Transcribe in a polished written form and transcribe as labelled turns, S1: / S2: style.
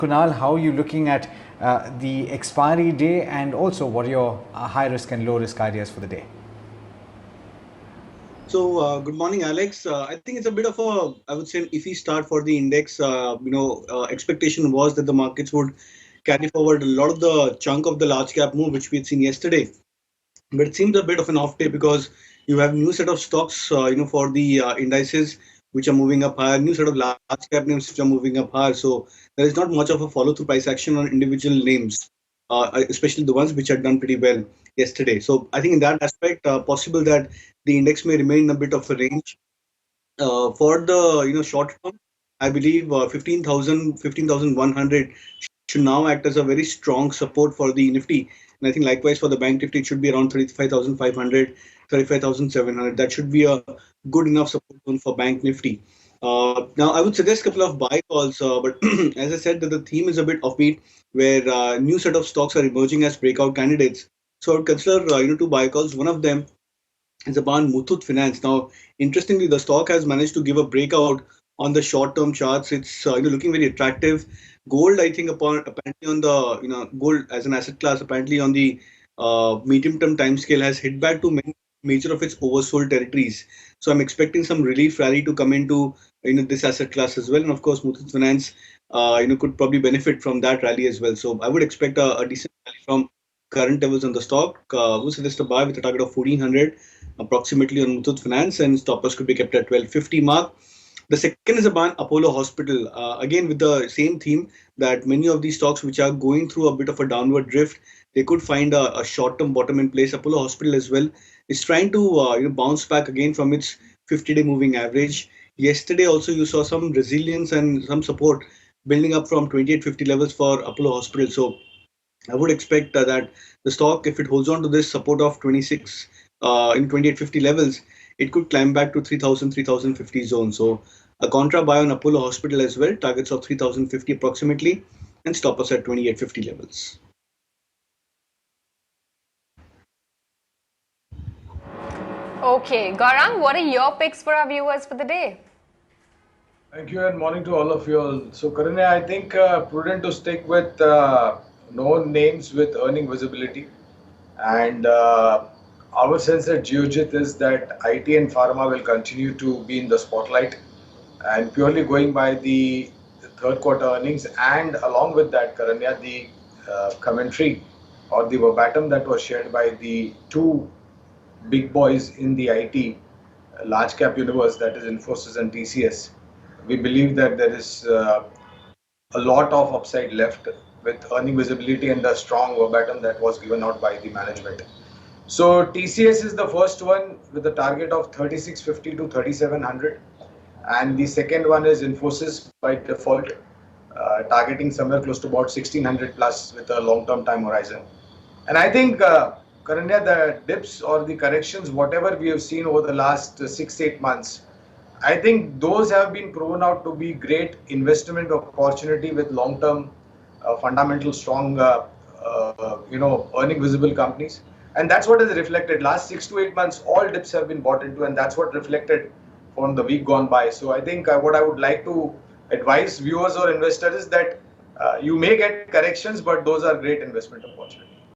S1: Kunal, how are you looking at the expiry day, and also what are your high risk and low risk ideas for the day?
S2: So, good morning, Alex. I think it's a bit of a, I would say, an iffy start for the index. Expectation was that the markets would carry forward a lot of the chunk of the large cap move which we had seen yesterday. But it seems a bit of an off day because you have new set of stocks, for the indices which are moving up higher, new set of large cap names which are moving up higher. So there is not much of a follow through price action on individual names, especially the ones which had done pretty well yesterday. So I think in that aspect, possible that the index may remain in a bit of a range. For the short term, I believe 15,100 should now act as a very strong support for the Nifty. And I think likewise for the Bank Nifty, it should be around 35,500, 35,700. That should be a good enough support zone for Bank Nifty. Now, I would suggest a couple of buy calls, but as I said, that the theme is a bit offbeat, where new set of stocks are emerging as breakout candidates. So I would consider two buy calls. One of them is about Muthoot Finance. Now, interestingly, the stock has managed to give a breakout on the short-term charts. It's looking very attractive. Gold, I think, apparently on the gold as an asset class, apparently on the medium-term time scale has hit back to many major of its oversold territories. So I'm expecting some relief rally to come into this asset class as well. And of course, Muthoot Finance could probably benefit from that rally as well. So I would expect a decent rally from current levels on the stock. Would suggest a buy with a target of 1400 approximately on Muthoot Finance, and stoppers could be kept at 1250 mark. The second is about Apollo Hospital. Again, with the same theme that many of these stocks which are going through a bit of a downward drift, they could find a short-term bottom in place. Apollo Hospital as well is trying to bounce back again from its 50-day moving average. Yesterday also you saw some resilience and some support building up from 2850 levels for Apollo Hospital. So I would expect that the stock, if it holds on to this support of 26 in 2850 levels, it could climb back to 3000, 3050 zone. So a contra buy on Apollo Hospital as well, targets of 3050 approximately, and stop us at 2850 levels.
S3: Okay, Gaurang, what are your picks for our viewers for the day?
S4: Thank you and morning to all of you all. So, Karanya, I think prudent to stick with known names with earning visibility. And our sense at Geojit is that IT and pharma will continue to be in the spotlight. And purely going by the third quarter earnings, and along with that, Karanya, the commentary or the verbatim that was shared by the two big boys in the IT large cap universe, that is Infosys and TCS. We believe that there is a lot of upside left with earning visibility and the strong verbatim that was given out by the management. So TCS is the first one with a target of 3650 to 3700, and the second one is Infosys by default, targeting somewhere close to about 1600 plus with a long-term time horizon. And I think Karanya, the dips or the corrections, whatever we have seen over the last 6-8 months, I think those have been proven out to be great investment opportunity with long-term fundamental strong, earning visible companies. And that's what is reflected. Last 6 to 8 months, all dips have been bought into, and that's what reflected from the week gone by. So I think what I would like to advise viewers or investors is that you may get corrections, but those are great investment opportunities.